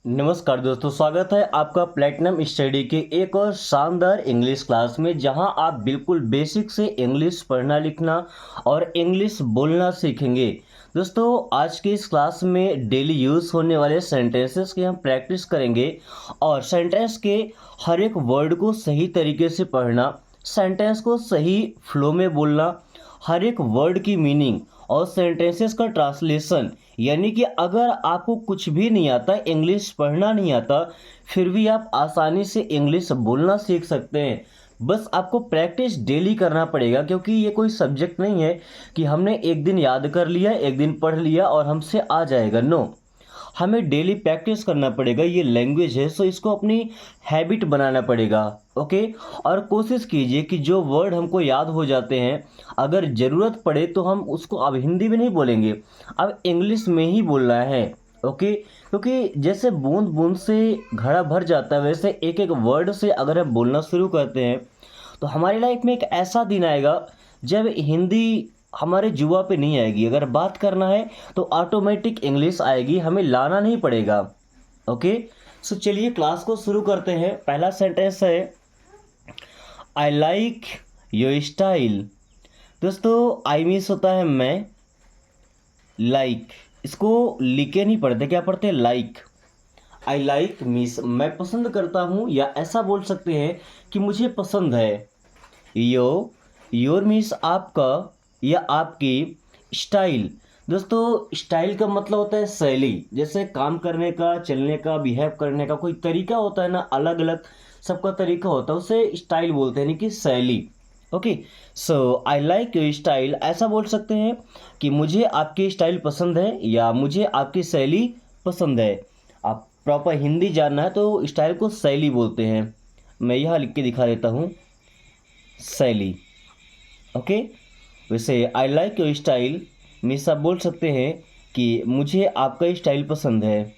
नमस्कार दोस्तों, स्वागत है आपका प्लेटिनम स्टडी के एक और शानदार इंग्लिश क्लास में, जहां आप बिल्कुल बेसिक से इंग्लिश पढ़ना लिखना और इंग्लिश बोलना सीखेंगे। दोस्तों, आज की इस क्लास में डेली यूज़ होने वाले सेंटेंसेस की हम प्रैक्टिस करेंगे और सेंटेंस के हर एक वर्ड को सही तरीके से पढ़ना, सेंटेंस को सही फ्लो में बोलना, हर एक वर्ड की मीनिंग और सेंटेंसेस का ट्रांसलेशन। यानी कि अगर आपको कुछ भी नहीं आता, इंग्लिश पढ़ना नहीं आता, फिर भी आप आसानी से इंग्लिश बोलना सीख सकते हैं। बस आपको प्रैक्टिस डेली करना पड़ेगा, क्योंकि ये कोई सब्जेक्ट नहीं है कि हमने एक दिन याद कर लिया, एक दिन पढ़ लिया और हमसे आ जाएगा। नो, हमें डेली प्रैक्टिस करना पड़ेगा। ये लैंग्वेज है, सो इसको अपनी हैबिट बनाना पड़ेगा। ओके। और कोशिश कीजिए कि जो वर्ड हमको याद हो जाते हैं, अगर ज़रूरत पड़े तो हम उसको अब हिंदी में नहीं बोलेंगे, अब इंग्लिश में ही बोलना है। ओके। क्योंकि जैसे बूंद बूंद से घड़ा भर जाता है, वैसे एक एक वर्ड से अगर हम बोलना शुरू करते हैं तो हमारी लाइफ में एक ऐसा दिन आएगा जब हिंदी हमारे जुआ पे नहीं आएगी। अगर बात करना है तो ऑटोमेटिक इंग्लिश आएगी, हमें लाना नहीं पड़ेगा। ओके। सो चलिए क्लास को शुरू करते हैं। पहला सेंटेंस है, आई लाइक योर स्टाइल। दोस्तों, आई मीन्स होता है मैं, लाइक इसको लिखे नहीं पढ़ते, क्या पढ़ते हैं? लाइक। आई लाइक मीन्स मैं पसंद करता हूँ, या ऐसा बोल सकते हैं कि मुझे पसंद है। योर मीन्स आपका या आपकी। स्टाइल, दोस्तों स्टाइल का मतलब होता है शैली, जैसे काम करने का, चलने का, बिहेव करने का कोई तरीका होता है ना, अलग अलग सबका तरीका होता है, उसे स्टाइल बोलते हैं, यानी कि शैली। Okay. So I like your style, ऐसा बोल सकते हैं कि मुझे आपकी स्टाइल पसंद है या मुझे आपकी शैली पसंद है। आप प्रॉपर हिंदी जानना है तो स्टाइल को शैली बोलते हैं। मैं यहाँ लिख के दिखा देता हूँ, शैली। ओके। वैसे I like your style means आप बोल सकते हैं कि मुझे आपका स्टाइल पसंद है।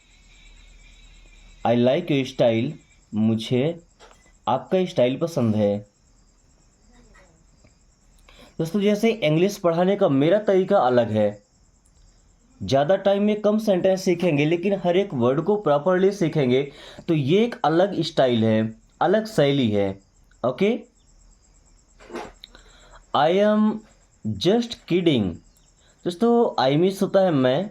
आई लाइक योर स्टाइल, मुझे आपका स्टाइल पसंद है। दोस्तों, जैसे इंग्लिश पढ़ाने का मेरा तरीका अलग है। ज़्यादा टाइम में कम सेंटेंस सीखेंगे, लेकिन हर एक वर्ड को प्रॉपरली सीखेंगे, तो ये एक अलग स्टाइल है, अलग शैली है। Okay. I am just kidding. दोस्तों, आई मीन्स होता है मैं,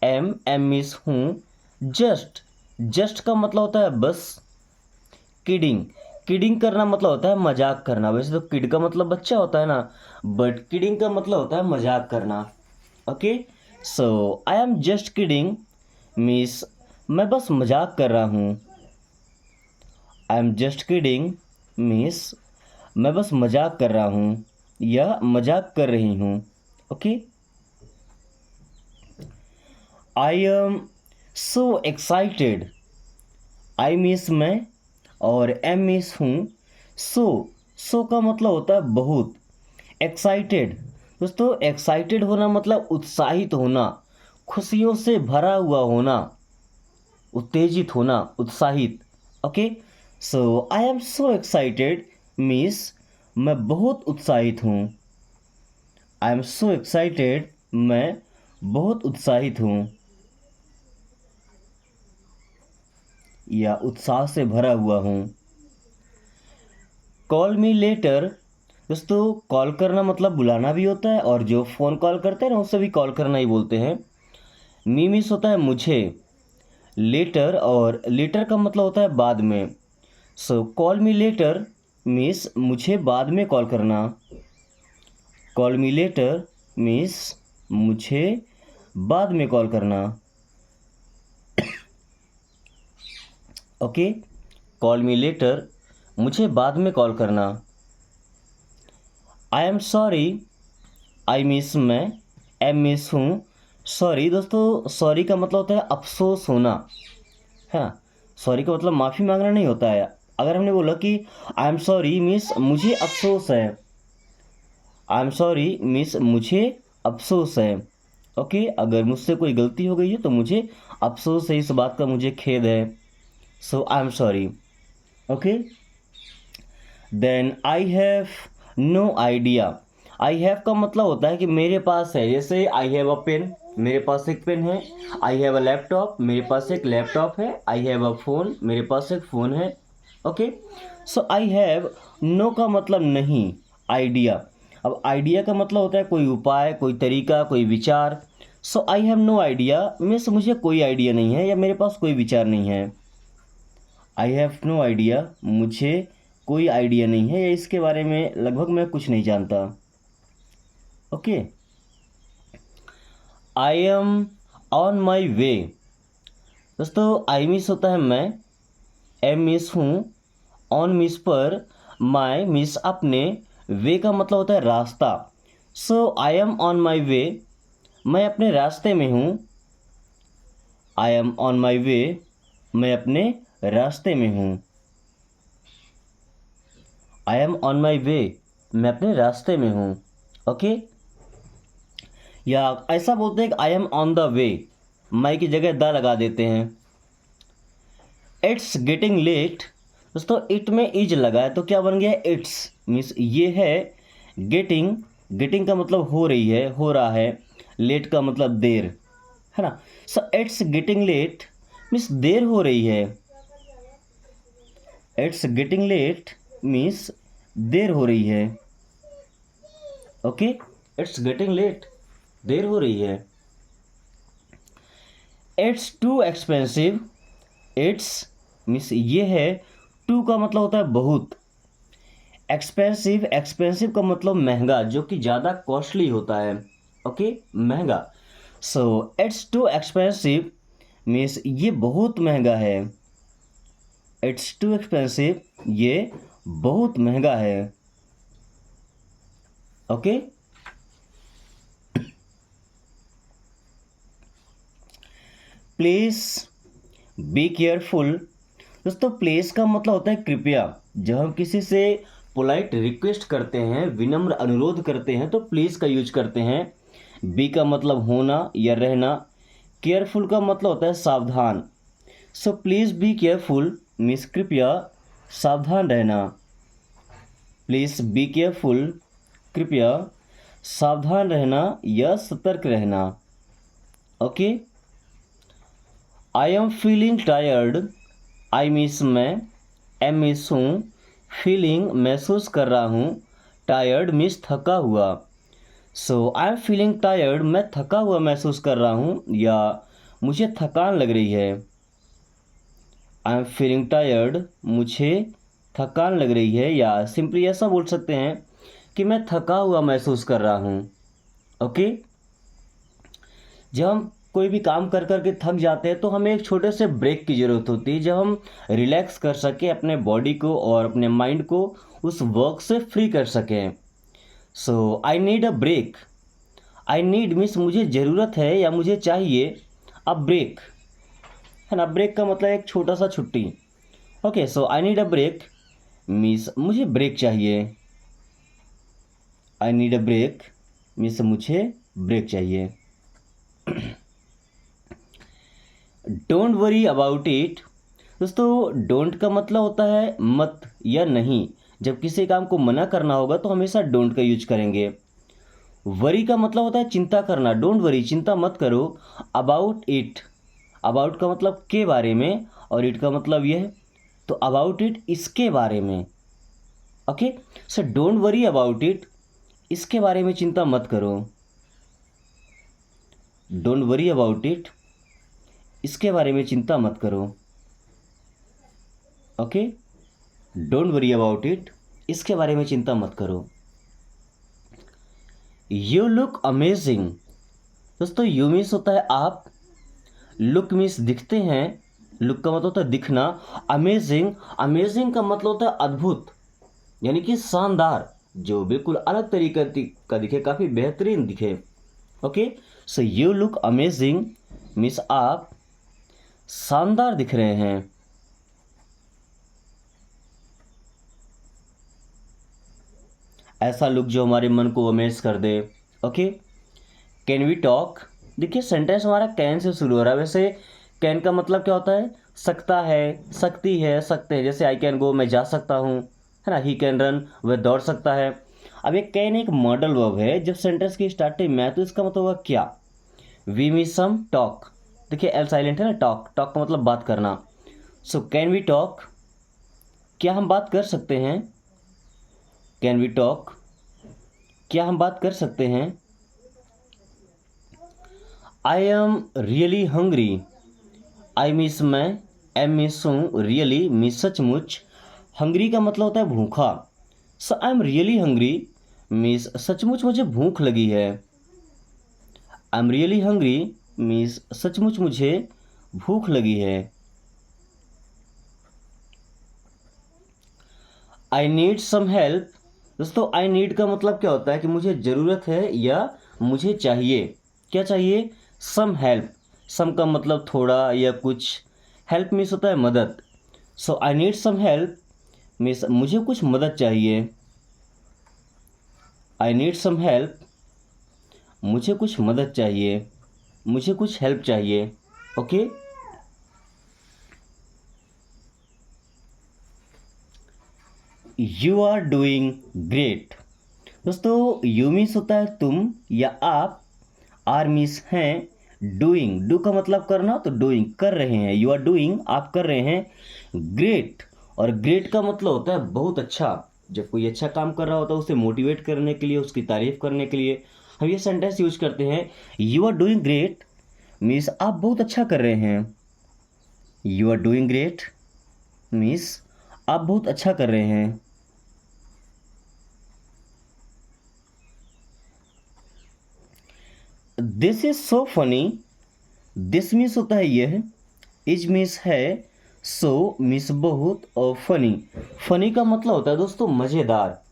एम मीन्स हूँ, जस्ट, जस्ट का मतलब होता है बस, किडिंग, किडिंग करना मतलब होता है मजाक करना। वैसे तो किड का मतलब बच्चा होता है ना, बट किडिंग का मतलब होता है मजाक करना। Okay. So I am just kidding means मैं बस मजाक कर रहा हूँ। I am just kidding means मैं बस मजाक कर रहा हूँ या मजाक कर रही हूँ। Okay. I am so excited. I means मैं और एम मीन्स हूँ। सो का मतलब होता है बहुत। एक्साइटेड, दोस्तों एक्साइटेड होना मतलब उत्साहित होना, खुशियों से भरा हुआ होना, उत्तेजित होना, उत्साहित। Okay. So I am so excited means मैं बहुत उत्साहित हूँ। आई एम सो एक्साइटेड, मैं बहुत उत्साहित हूँ या उत्साह से भरा हुआ हूँ। कॉल मी लेटर, दोस्तों कॉल करना मतलब बुलाना भी होता है, और जो फ़ोन कॉल करते हैं ना उससे भी कॉल करना ही बोलते हैं। मी मीन्स होता है मुझे, लेटर, और लेटर का मतलब होता है बाद में। सो कॉल मी लेटर मीन्स मुझे बाद में कॉल करना। कॉल मी लेटर मीन्स मुझे बाद में कॉल करना। ओके। कॉल मी लेटर, मुझे बाद में कॉल करना। आई एम सॉरी, आई मीन्स मैं, एम मीन्स हूँ, सॉरी। दोस्तों सॉरी का मतलब होता है अफसोस होना, है ना। सॉरी का मतलब माफ़ी मांगना नहीं होता है। अगर हमने बोला कि आई एम सॉरी मीन्स मुझे अफसोस है, आई एम सॉरी मीन्स मुझे अफसोस है। ओके। अगर मुझसे कोई गलती हो गई है तो मुझे अफसोस है, इस बात का मुझे खेद है। So I am sorry. Okay. Then I have no idea. I have का मतलब होता है कि मेरे पास है, जैसे आई हैव अ पेन, मेरे पास एक पेन है। आई हैव अ लैपटॉप, मेरे पास एक लैपटॉप है। आई हैव अ फ़ोन, मेरे पास एक फ़ोन है। Okay, so I have, no का मतलब नहीं, आइडिया। अब आइडिया का मतलब होता है कोई उपाय, कोई तरीका, कोई विचार। So I have no idea means मुझे कोई आइडिया नहीं है या मेरे पास कोई विचार नहीं है। आई हैव नो आइडिया, मुझे कोई आइडिया नहीं है या इसके बारे में लगभग मैं कुछ नहीं जानता। Okay, I am on my way. दोस्तों आई मिस होता है मैं, एम मिस हूँ, ऑन मिस पर, माई मिस अपने, वे का मतलब होता है रास्ता। सो आई एम ऑन माई वे, मैं अपने रास्ते में हूँ। आई एम ऑन माई वे, मैं अपने रास्ते में हूँ। आई एम ऑन माई वे, मैं अपने रास्ते में हूँ। ओके, या ऐसा बोलते हैं कि I am on the way, my की जगह द लगा देते हैं। It's getting late. दोस्तों इट में इज लगा है तो क्या बन गया, इट्स मीन्स ये है। गेटिंग, गेटिंग का मतलब हो रही है, हो रहा है। लेट का मतलब देर, है ना। So it's getting late means देर हो रही है। इट्स गेटिंग लेट मीन्स देर हो रही है। ओके, इट्स गेटिंग लेट, देर हो रही है। It's too expensive, it's means ये है। टू का मतलब होता है बहुत। एक्सपेंसिव, एक्सपेंसिव का मतलब महंगा, जो कि ज़्यादा कॉस्टली होता है। ओके, महंगा। सो इट्स टू एक्सपेंसिव मीन्स ये बहुत महंगा है। इट्स टू एक्सपेंसिव, ये बहुत महंगा है। Okay, please be careful. दोस्तों प्लीज का मतलब होता है कृपया। जब हम किसी से पोलाइट रिक्वेस्ट करते हैं, विनम्र अनुरोध करते हैं, तो प्लीज का यूज करते हैं। बी का मतलब होना या रहना। केयरफुल का मतलब होता है सावधान। So please be careful means कृपया सावधान रहना। प्लीज बी केयरफुल, कृपया सावधान रहना या सतर्क रहना। Okay, I am feeling tired, I means मैं, एम मिस हूँ, फीलिंग महसूस कर रहा हूँ, टायर्ड मिस थका हुआ। सो आई एम फीलिंग टायर्ड, मैं थका हुआ महसूस कर रहा हूँ या मुझे थकान लग रही है। आई एम फीलिंग टायर्ड, मुझे थकान लग रही है, या सिंपली ऐसा बोल सकते हैं कि मैं थका हुआ महसूस कर रहा हूँ। ओके, जब हम कोई भी काम कर कर के थक जाते हैं तो हमें एक छोटे से ब्रेक की ज़रूरत होती है, जब हम रिलैक्स कर सकें अपने बॉडी को और अपने माइंड को, उस वर्क से फ्री कर सकें। So I need a break. I need means मुझे ज़रूरत है या मुझे चाहिए। अ ब्रेक, है ना। ब्रेक का मतलब एक छोटा सा छुट्टी। Okay, so I need a break means मुझे ब्रेक चाहिए। I need a break means मुझे ब्रेक चाहिए। Don't worry about it. दोस्तों डोंट का मतलब होता है मत या नहीं। जब किसी काम को मना करना होगा तो हमेशा डोंट का यूज करेंगे। वरी का मतलब होता है चिंता करना, डोंट वरी, चिंता मत करो। अबाउट इट, अबाउट का मतलब के बारे में और इट का मतलब यह है, तो अबाउट इट इसके बारे में। Okay, so don't worry about it, इसके बारे में चिंता मत करो। डोंट वरी अबाउट इट, इसके बारे में चिंता मत करो। Okay, don't worry about it, इसके बारे में चिंता मत करो। You look amazing. दोस्तों यू मीन्स होता है आप, लुक मीन्स दिखते हैं, लुक का मतलब होता है दिखना। अमेजिंग, अमेजिंग का मतलब होता है अद्भुत, यानी कि शानदार, जो बिल्कुल अलग तरीके का दिखे, काफ़ी बेहतरीन दिखे। Okay, so you look amazing means आप शानदार दिख रहे हैं। ऐसा लुक जो हमारे मन को अमेज कर दे। Okay, can we talk. देखिए सेंटेंस हमारा कैन से शुरू हो रहा है। वैसे कैन का मतलब क्या होता है, सकता है, सकती है, सकते हैं। जैसे आई कैन गो, मैं जा सकता हूँ, है ना। ही कैन रन, वह दौड़ सकता है। अब ये कैन एक मॉडल वर्ब है। जब सेंटेंस की स्टार्टिंग में है तो इसका मतलब होगा क्या। वी मिस सम टॉक, देखिए एल साइलेंट है ना, टॉक, टॉक का मतलब बात करना। सो कैन वी टॉक, क्या हम बात कर सकते हैं, कैन वी टॉक, क्या हम बात कर सकते हैं। I am really hungry, I means मैं, एम मिस हूँ, रियली मिस सचमुच, हंग्री का मतलब होता है भूखा। So I am really hungry means सचमुच मुझे भूख लगी है। I am really hungry means सचमुच मुझे भूख लगी है। आई नीड सम हेल्प, दोस्तों आई नीड का मतलब क्या होता है कि मुझे ज़रूरत है या मुझे चाहिए। क्या चाहिए, सम हेल्प, सम का मतलब थोड़ा या कुछ, हेल्प मीन्स होता है मदद। So I need some help means मुझे कुछ मदद चाहिए। आई नीड सम हेल्प, मुझे कुछ मदद चाहिए, मुझे कुछ हेल्प चाहिए। Okay, you are doing great, दोस्तों यू मीन्स होता है तुम या आप, आर मीन्स हैं, डूइंग, डू का मतलब करना, तो डूइंग कर रहे हैं, यू आर डूइंग आप कर रहे हैं, ग्रेट, और ग्रेट का मतलब होता है बहुत अच्छा। जब कोई अच्छा काम कर रहा होता है उसे मोटिवेट करने के लिए, उसकी तारीफ करने के लिए हम ये सेंटेंस यूज करते हैं। You are doing great means आप बहुत अच्छा कर रहे हैं, you are doing great means आप बहुत अच्छा कर रहे हैं। This is so funny, this means होता है यह, इज मीन्स है, सो मीन्स बहुत, और फनी, फनी का मतलब होता है दोस्तों मज़ेदार,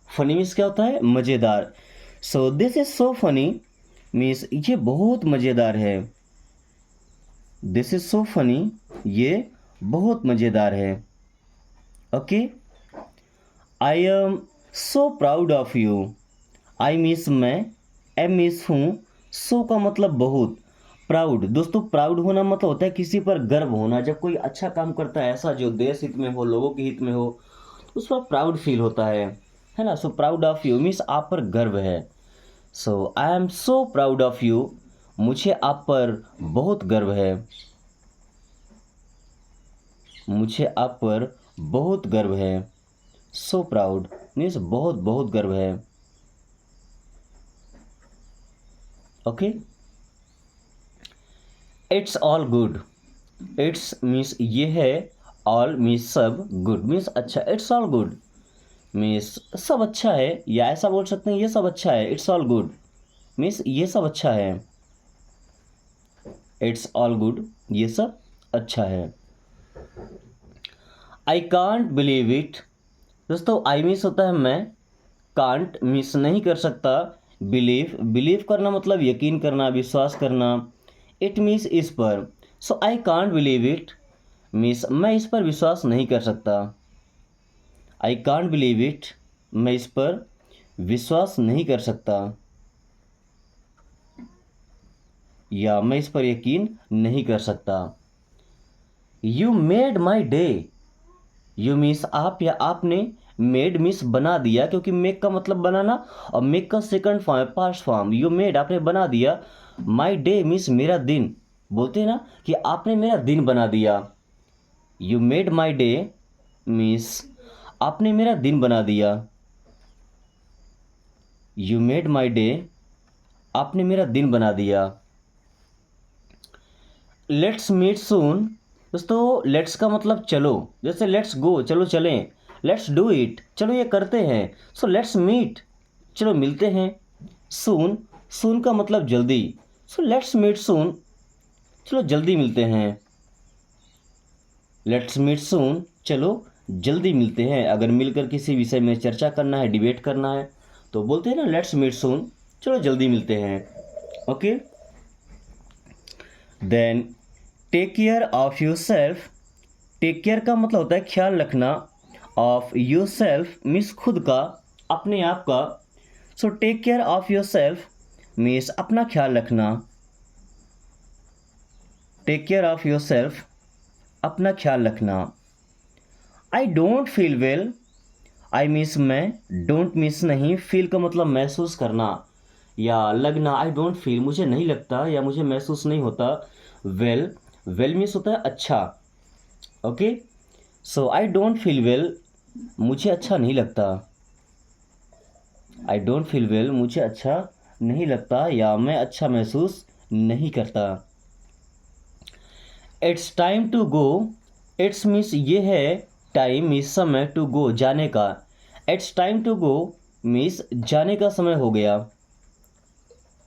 फनी मीन्स क्या होता है, मज़ेदार। So this is so funny means ये बहुत मज़ेदार है, दिस इज सो फनी ये बहुत मज़ेदार है। Okay, I am so proud of you, I means मैं, एम मीन्स हूँ, सो का मतलब बहुत, प्राउड, दोस्तों प्राउड होना मतलब होता है किसी पर गर्व होना, जब कोई अच्छा काम करता है ऐसा जो देश हित में हो, लोगों के हित में हो, तो उस पर प्राउड फील होता है ना। So proud of you means आप पर गर्व है। So I am so proud of you, मुझे आप पर बहुत गर्व है, मुझे आप पर बहुत गर्व है। सो प्राउड मीन्स बहुत बहुत गर्व है। Okay, it's all good, it's means ये है, ऑल मीन्स सब, गुड मीन्स अच्छा, इट्स ऑल गुड मीन्स सब अच्छा है, या ऐसा बोल सकते हैं ये सब अच्छा है, इट्स ऑल गुड मीन्स ये सब अच्छा है, इट्स ऑल गुड ये सब अच्छा है। आई कांट बिलीव इट, दोस्तों आई मीन्स होता है मैं, कांट मीन्स नहीं कर सकता, बिलीव, बिलीव करना मतलब यकीन करना, विश्वास करना, इट मीन्स इस पर। So I can't believe it means मैं इस पर विश्वास नहीं कर सकता, आई कांट बिलीव इट मैं इस पर विश्वास नहीं कर सकता, या मैं इस पर यकीन नहीं कर सकता। You made my day, you means आप या आपने, मेड मीन्स बना दिया, क्योंकि मेक का मतलब बनाना, और मेक का सेकंड फॉर्म है पास्ट फॉर्म, यू मेड आपने बना दिया, माई डे मीन्स मेरा दिन, बोलते हैं ना कि आपने मेरा दिन बना दिया, you made my day means आपने मेरा दिन बना दिया, यू मेड माई डे आपने मेरा दिन बना दिया। लेट्स मीट सून, दोस्तों लेट्स का मतलब चलो, जैसे लेट्स गो चलो चलें, लेट्स डू इट चलो ये करते हैं, सो लेट्स मीट चलो मिलते हैं, सून, सून का मतलब जल्दी, सो लेट्स मीट सून चलो जल्दी मिलते हैं, लेट्स मीट सून चलो जल्दी मिलते हैं। अगर मिलकर किसी विषय में चर्चा करना है, डिबेट करना है, तो बोलते हैं ना लेट्स मीट सून चलो जल्दी मिलते हैं। Okay, then take care of yourself, take care का मतलब होता है ख्याल रखना, ऑफ योर सेल्फ मीन्स खुद का, अपने आप का। So take care of yourself means अपना ख्याल रखना, take care of yourself अपना ख्याल रखना। I don't feel well, I means मैं, डोंट मीन्स नहीं, फील का मतलब महसूस करना, या लगना, आई डोंट फील मुझे नहीं लगता या मुझे महसूस नहीं होता। वेल, वेल मीन्स होता है अच्छा। Okay, so I don't feel well मुझे अच्छा नहीं लगता। आई डोंट फील वेल मुझे अच्छा नहीं लगता या मैं अच्छा महसूस नहीं करता। It's time to go, it's means ये है टाइम मीन्स समय, टू गो जाने का। It's time to go means जाने का समय हो गया।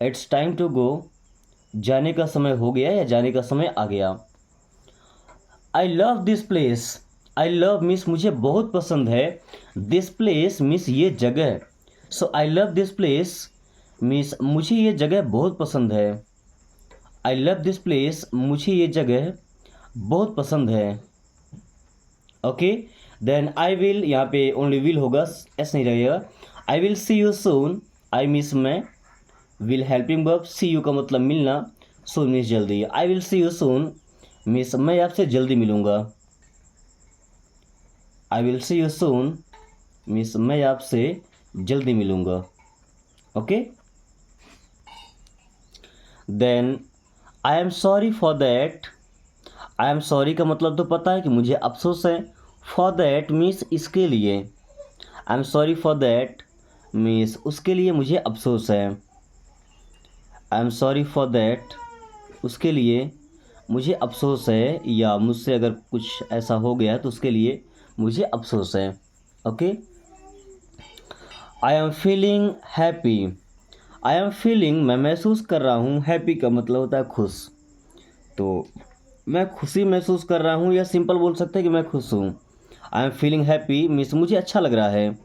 इट्स टाइम टू गो जाने का समय हो गया या जाने का समय आ गया। I love this place, I love means मुझे बहुत पसंद है, दिस प्लेस मीन्स ये जगह। So I love this place means मुझे ये जगह बहुत पसंद है। आई लव दिस प्लेस मुझे ये जगह बहुत पसंद है। ओके, देन आई विल, यहाँ पे ओनली विल होगा, एस नहीं रहेगा। I will see you soon, I means मैं, will helping verb, see you का मतलब मिलना, सून मीन्स जल्दी। I will see you soon means मैं आपसे जल्दी मिलूंगा। I will see you soon means मैं आपसे जल्दी मिलूंगा। Okay, then I am sorry for that, I am sorry का मतलब तो पता है कि मुझे अफसोस है। फॉर दैट मीन्स इसके लिए। आई am sorry for that means उसके लिए मुझे अफसोस है। I am sorry for that उसके लिए मुझे अफसोस है, या मुझसे अगर कुछ ऐसा हो गया तो उसके लिए मुझे अफसोस है। Okay, I am feeling happy, I am feeling मैं महसूस कर रहा हूँ, हैप्पी का मतलब होता है खुश। तो मैं खुशी महसूस कर रहा हूँ, या सिंपल बोल सकते हैं कि मैं खुश हूँ। I am feeling happy means मुझे अच्छा लग रहा है,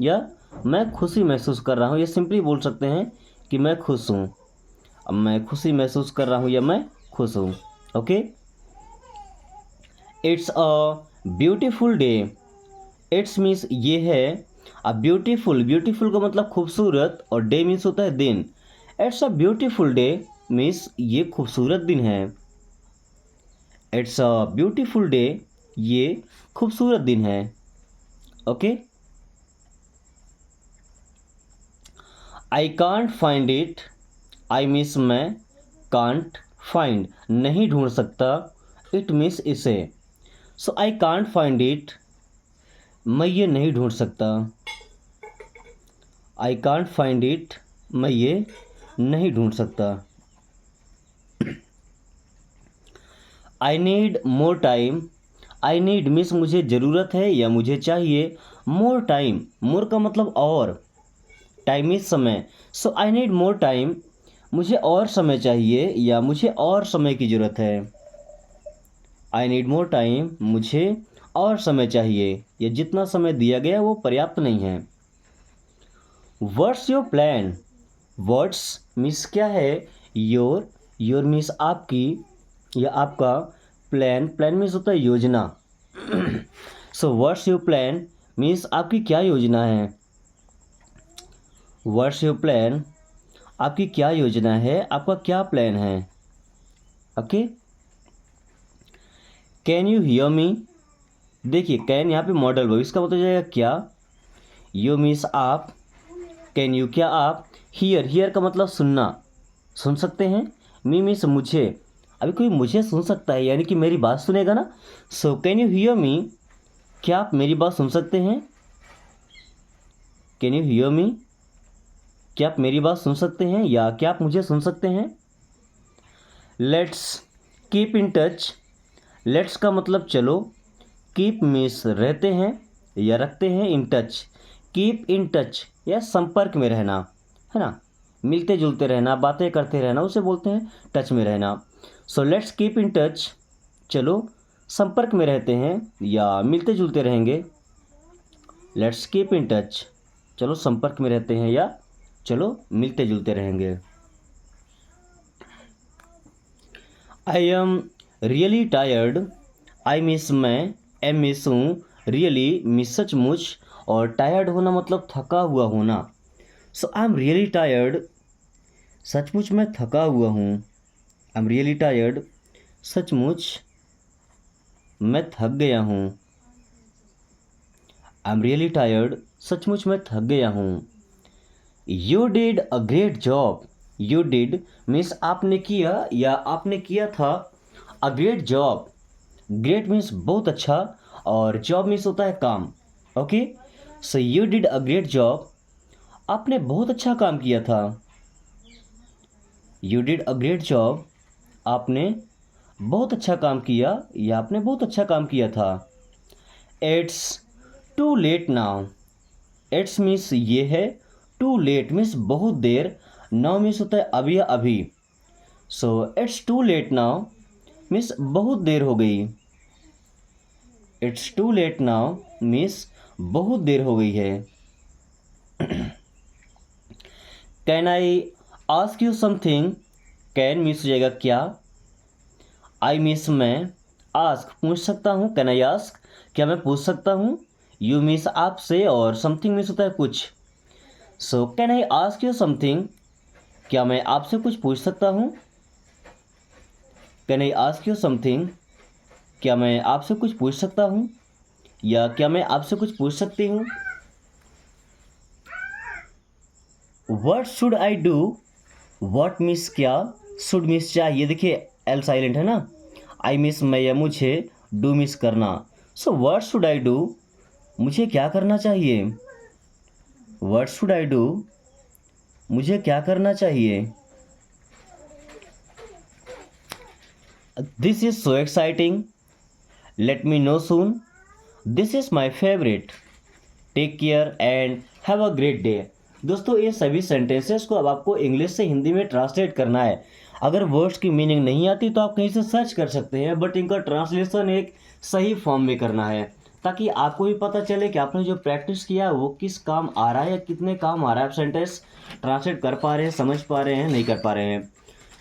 या मैं खुशी महसूस कर रहा हूँ, या सिंपली बोल सकते हैं कि मैं खुश हूँ। अब मैं खुशी महसूस कर रहा हूँ या मैं खुश हूँ। Okay, it's a beautiful day, it's means ये है, अ ब्यूटीफुल, ब्यूटीफुल का मतलब खूबसूरत, और डे मीन्स होता है दिन। It's a beautiful day means ये खूबसूरत दिन है। इट्स अ ब्यूटीफुल डे ये खूबसूरत दिन है। Okay, I can't find it, I means मैं, कांट फाइंड नहीं ढूंढ सकता, इट मीन्स इसे। सो आई कांट फाइंड इट मैं ये नहीं ढूंढ सकता। आई कांट फाइंड इट मैं ये नहीं ढूंढ सकता। I need more time, I need means मुझे ज़रूरत है या मुझे चाहिए, मोर टाइम, मोर का मतलब और, टाइम मीन्स समय। सो आई नीड मोर टाइम मुझे और समय चाहिए या मुझे और समय की ज़रूरत है। आई नीड मोर टाइम मुझे और समय चाहिए, या जितना समय दिया गया वो पर्याप्त नहीं है। What's your plan, what's means क्या है, योर, योर मीन्स आपकी या आपका, प्लान, प्लान मीन्स होता है योजना। So what's your plan means आपकी क्या योजना है। व्हाट्स योर प्लान आपकी क्या योजना है, आपका क्या प्लान है। Okay, can you hear me, देखिए कैन यहाँ पे मॉडल वर्ब, इसका मतलब जाएगा क्या, यू मीन्स आप, कैन यू क्या आप, हियर, हियर का मतलब सुनना, सुन सकते हैं, मी मीन्स मुझे, अभी कोई मुझे सुन सकता है यानी कि मेरी बात सुनेगा ना। So can you hear me क्या आप मेरी बात सुन सकते हैं। कैन यू हियर मी क्या आप मेरी बात सुन सकते हैं या क्या आप मुझे सुन सकते हैं। Let's keep in touch, let's का मतलब चलो, कीप मीन्स रहते हैं या रखते हैं, in touch, keep in touch या संपर्क में रहना, है ना, मिलते जुलते रहना, बातें करते रहना, उसे बोलते हैं टच में रहना। So let's keep in touch चलो संपर्क में रहते हैं या मिलते जुलते रहेंगे। लेट्स कीप इन टच चलो संपर्क में रहते हैं या चलो मिलते जुलते रहेंगे। आई am really tired, I means मैं, एम मीन्स हूँ, रियली मीन्स सचमुच, और टायर्ड होना मतलब थका हुआ होना। सो आई एम रियली टायर्ड सचमुच मैं थका हुआ हूँ। आई एम रियली टायर्ड सचमुच मैं थक गया हूँ। आई एम रियली टायर्ड सचमुच मैं थक गया हूँ। You did a great job. You did means आपने किया या आपने किया था। A great job, great means बहुत अच्छा और जॉब मीन्स होता है काम। Okay, so you did a great job, आपने बहुत अच्छा काम किया था। You did a great job, आपने बहुत अच्छा काम किया या आपने बहुत अच्छा काम किया था। It's too late now. It's means ये है, टू लेट मीन्स बहुत देर, नाउ मीन्स होता है अभी या अभी। So it's too late now means बहुत देर हो गई। It's too late now means बहुत देर हो गई है। Can I ask you something. Can means हो जाएगा क्या, आई मीन्स मैं, आस्क पूछ सकता हूँ, कैन आई आस्क क्या मैं पूछ सकता हूँ, यू मीन्स आपसे और समथिंग मीन्स होता है कुछ। So can I ask you something, क्या मैं आपसे कुछ पूछ सकता हूँ। Can I ask you something, क्या मैं आपसे कुछ पूछ सकता हूँ या क्या मैं आपसे कुछ पूछ सकती हूँ। What should I do. What means क्या, शुड मीन्स चाहिए, देखिए एल साइलेंट है ना, आई मीन्स मैं या मुझे, डू मीन्स करना। So what should I do, मुझे क्या करना चाहिए। वट शुड आई डू, मुझे क्या करना चाहिए। This is so exciting, let me know soon, this is my favourite, take care and have a great day. दोस्तों ये सभी सेंटेंसेस को अब आपको इंग्लिश से हिंदी में ट्रांसलेट करना है। अगर वर्ड्स की मीनिंग नहीं आती तो आप कहीं से सर्च कर सकते हैं, बट इनका ट्रांसलेशन एक सही फॉर्म में करना है ताकि आपको भी पता चले कि आपने जो प्रैक्टिस किया है वो किस काम आ रहा है या कितने काम आ रहा है। आप सेंटेंस ट्रांसलेट कर पा रहे हैं, समझ पा रहे हैं, नहीं कर पा रहे हैं।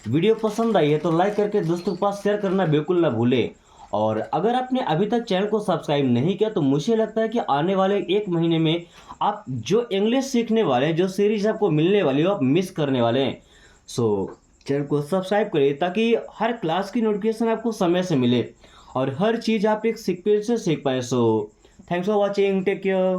वीडियो पसंद आई है तो लाइक करके दोस्तों के पास शेयर करना बिल्कुल ना भूलें। और अगर आपने अभी तक चैनल को सब्सक्राइब नहीं किया तो मुझे लगता है कि आने वाले एक महीने में आप जो इंग्लिश सीखने वाले हैं, जो सीरीज आपको मिलने वाली है, वो आप मिस करने वाले हैं। सो चैनल को सब्सक्राइब करिए ताकि हर क्लास की नोटिफिकेशन आपको समय से मिले और हर चीज़ आप एक सीक्वेंस से सीख पाए। So thanks for watching, take care.